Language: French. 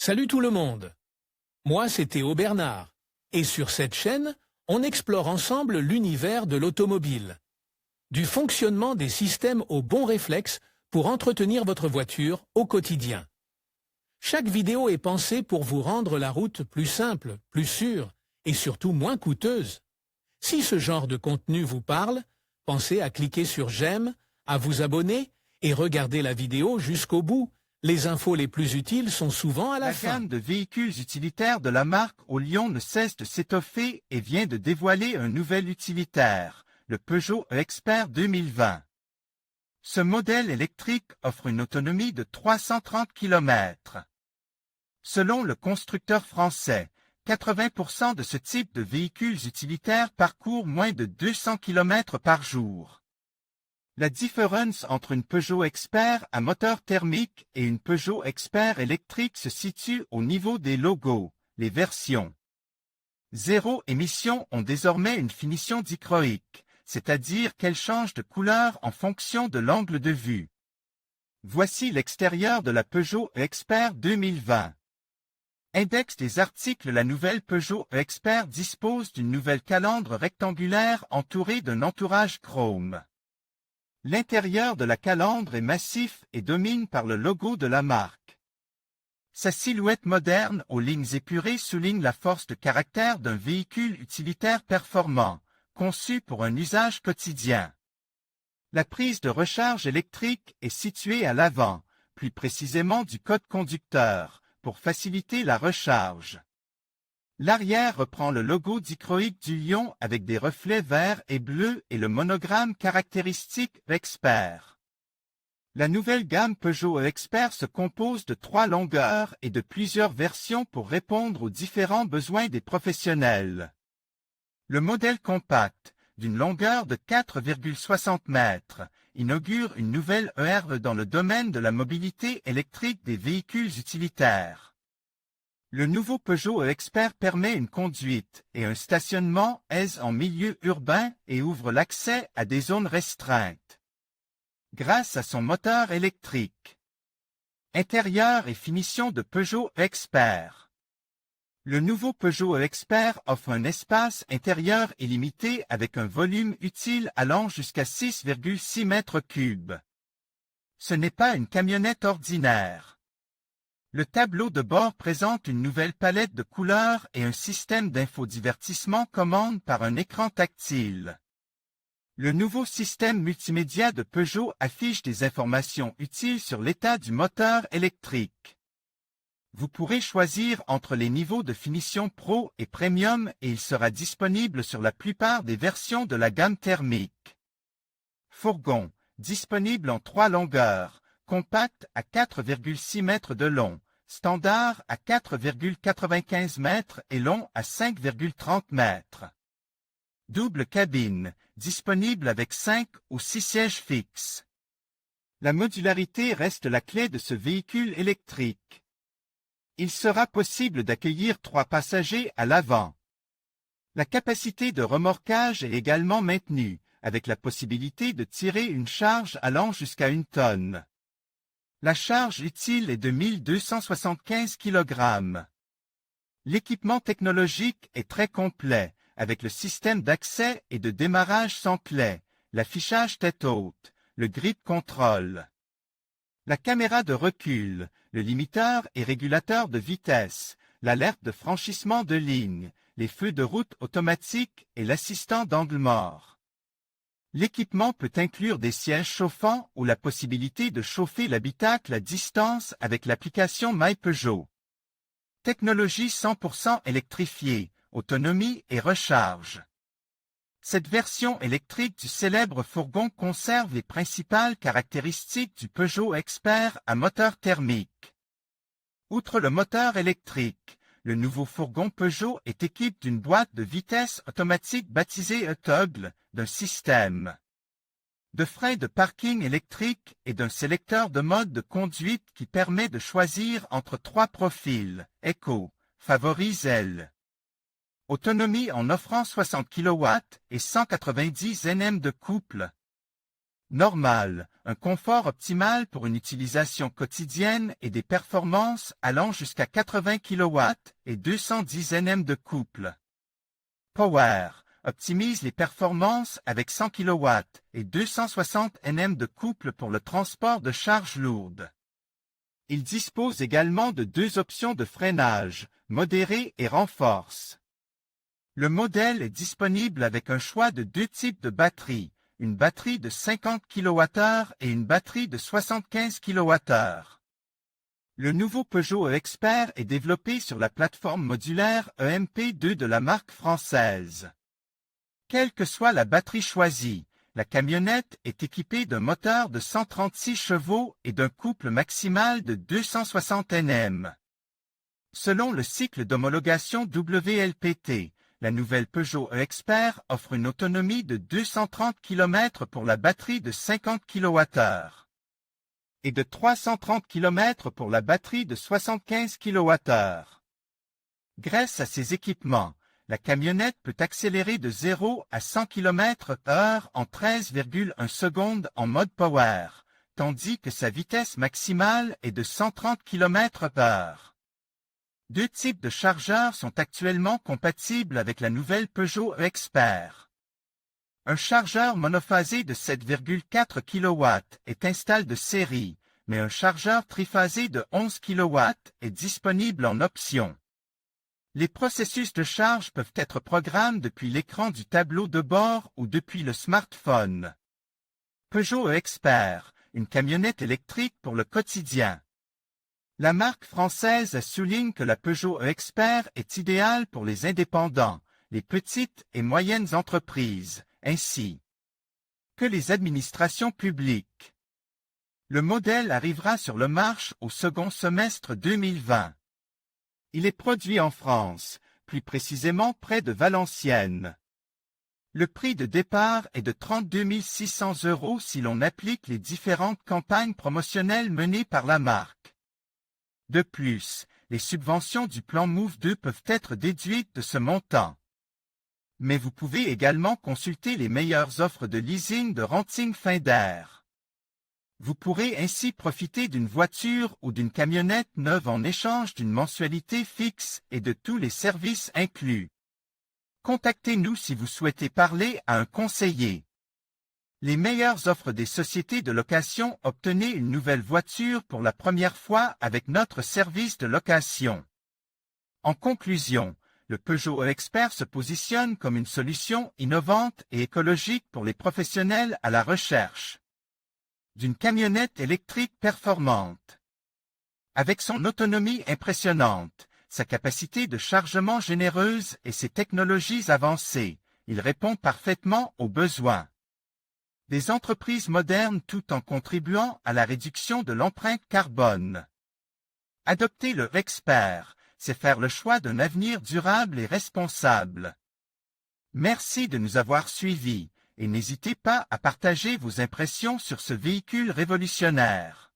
Salut tout le monde. Moi, c'est Théo Bernard. Et sur cette chaîne, on explore ensemble l'univers de l'automobile. Du fonctionnement des systèmes aux bons réflexes pour entretenir votre voiture au quotidien. Chaque vidéo est pensée pour vous rendre la route plus simple, plus sûre et surtout moins coûteuse. Si ce genre de contenu vous parle, pensez à cliquer sur j'aime, à vous abonner et regarder la vidéo jusqu'au bout. Les infos les plus utiles sont souvent à la fin. La gamme de véhicules utilitaires de la marque Olion ne cesse de s'étoffer et vient de dévoiler un nouvel utilitaire, le Peugeot E-Expert 2020. Ce modèle électrique offre une autonomie de 330 km. Selon le constructeur français, 80% de ce type de véhicules utilitaires parcourent moins de 200 km par jour. La différence entre une Peugeot Expert à moteur thermique et une Peugeot Expert électrique se situe au niveau des logos, les versions. Zéro émission ont désormais une finition dichroïque, c'est-à-dire qu'elles changent de couleur en fonction de l'angle de vue. Voici l'extérieur de la Peugeot Expert 2020. Index des articles. La nouvelle Peugeot Expert dispose d'une nouvelle calandre rectangulaire entourée d'un entourage chrome. L'intérieur de la calandre est massif et domine par le logo de la marque. Sa silhouette moderne aux lignes épurées souligne la force de caractère d'un véhicule utilitaire performant, conçu pour un usage quotidien. La prise de recharge électrique est située à l'avant, plus précisément du code conducteur, pour faciliter la recharge. L'arrière reprend le logo dichroïque du lion avec des reflets verts et bleus et le monogramme caractéristique Expert. La nouvelle gamme Peugeot Expert se compose de 3 longueurs et de plusieurs versions pour répondre aux différents besoins des professionnels. Le modèle compact, d'une longueur de 4,60 mètres, inaugure une nouvelle ère dans le domaine de la mobilité électrique des véhicules utilitaires. Le nouveau Peugeot Expert permet une conduite et un stationnement aise en milieu urbain et ouvre l'accès à des zones restreintes. Grâce à son moteur électrique. Intérieur et finition de Peugeot Expert. Le nouveau Peugeot Expert offre un espace intérieur illimité avec un volume utile allant jusqu'à 6,6 mètres cubes. Ce n'est pas une camionnette ordinaire. Le tableau de bord présente une nouvelle palette de couleurs et un système d'infodivertissement commande par un écran tactile. Le nouveau système multimédia de Peugeot affiche des informations utiles sur l'état du moteur électrique. Vous pourrez choisir entre les niveaux de finition Pro et Premium et il sera disponible sur la plupart des versions de la gamme thermique. Fourgon, disponible en 3 longueurs. Compact à 4,6 mètres de long, standard à 4,95 mètres et long à 5,30 mètres. Double cabine, disponible avec 5 ou 6 sièges fixes. La modularité reste la clé de ce véhicule électrique. Il sera possible d'accueillir 3 passagers à l'avant. La capacité de remorquage est également maintenue, avec la possibilité de tirer une charge allant jusqu'à 1 tonne. La charge utile est de 1275 kg. L'équipement technologique est très complet, avec le système d'accès et de démarrage sans clé, l'affichage tête haute, le grip control. La caméra de recul, le limiteur et régulateur de vitesse, l'alerte de franchissement de ligne, les feux de route automatiques et l'assistant d'angle mort. L'équipement peut inclure des sièges chauffants ou la possibilité de chauffer l'habitacle à distance avec l'application MyPeugeot. Technologie 100% électrifiée, autonomie et recharge. Cette version électrique du célèbre fourgon conserve les principales caractéristiques du Peugeot Expert à moteur thermique. Outre le moteur électrique, le nouveau fourgon Peugeot est équipé d'une boîte de vitesse automatique baptisée e-Toggle, d'un système de frein de parking électrique et d'un sélecteur de mode de conduite qui permet de choisir entre 3 profils, Eco, Favori, L. Autonomie en offrant 60 kW et 190 Nm de couple. Normal, un confort optimal pour une utilisation quotidienne et des performances allant jusqu'à 80 kW et 210 Nm de couple. Power, optimise les performances avec 100 kW et 260 Nm de couple pour le transport de charges lourdes. Il dispose également de 2 options de freinage, modéré et renforce. Le modèle est disponible avec un choix de 2 types de batteries, une batterie de 50 kWh et une batterie de 75 kWh. Le nouveau Peugeot e-Expert est développé sur la plateforme modulaire EMP2 de la marque française. Quelle que soit la batterie choisie, la camionnette est équipée d'un moteur de 136 chevaux et d'un couple maximal de 260 Nm. Selon le cycle d'homologation WLPT, la nouvelle Peugeot e-Expert offre une autonomie de 230 km pour la batterie de 50 kWh et de 330 km pour la batterie de 75 kWh. Grâce à ces équipements, la camionnette peut accélérer de 0 à 100 km/h en 13,1 secondes en mode Power, tandis que sa vitesse maximale est de 130 km/h. 2 types de chargeurs sont actuellement compatibles avec la nouvelle Peugeot e-Expert. Un chargeur monophasé de 7,4 kW est installé de série, mais un chargeur triphasé de 11 kW est disponible en option. Les processus de charge peuvent être programmés depuis l'écran du tableau de bord ou depuis le smartphone. Peugeot e-Expert, une camionnette électrique pour le quotidien. La marque française souligne que la Peugeot e-Expert est idéale pour les indépendants, les petites et moyennes entreprises, ainsi que les administrations publiques. Le modèle arrivera sur le marché au second semestre 2020. Il est produit en France, plus précisément près de Valenciennes. Le prix de départ est de 32 600 € si l'on applique les différentes campagnes promotionnelles menées par la marque. De plus, les subventions du plan Move 2 peuvent être déduites de ce montant. Mais vous pouvez également consulter les meilleures offres de leasing de renting Finder. Vous pourrez ainsi profiter d'une voiture ou d'une camionnette neuve en échange d'une mensualité fixe et de tous les services inclus. Contactez-nous si vous souhaitez parler à un conseiller. Les meilleures offres des sociétés de location. Obtenez une nouvelle voiture pour la première fois avec notre service de location. En conclusion, le Peugeot e-Expert se positionne comme une solution innovante et écologique pour les professionnels à la recherche d'une camionnette électrique performante. Avec son autonomie impressionnante, sa capacité de chargement généreuse et ses technologies avancées, il répond parfaitement aux besoins des entreprises modernes tout en contribuant à la réduction de l'empreinte carbone. Adopter le e-Expert, c'est faire le choix d'un avenir durable et responsable. Merci de nous avoir suivis et n'hésitez pas à partager vos impressions sur ce véhicule révolutionnaire.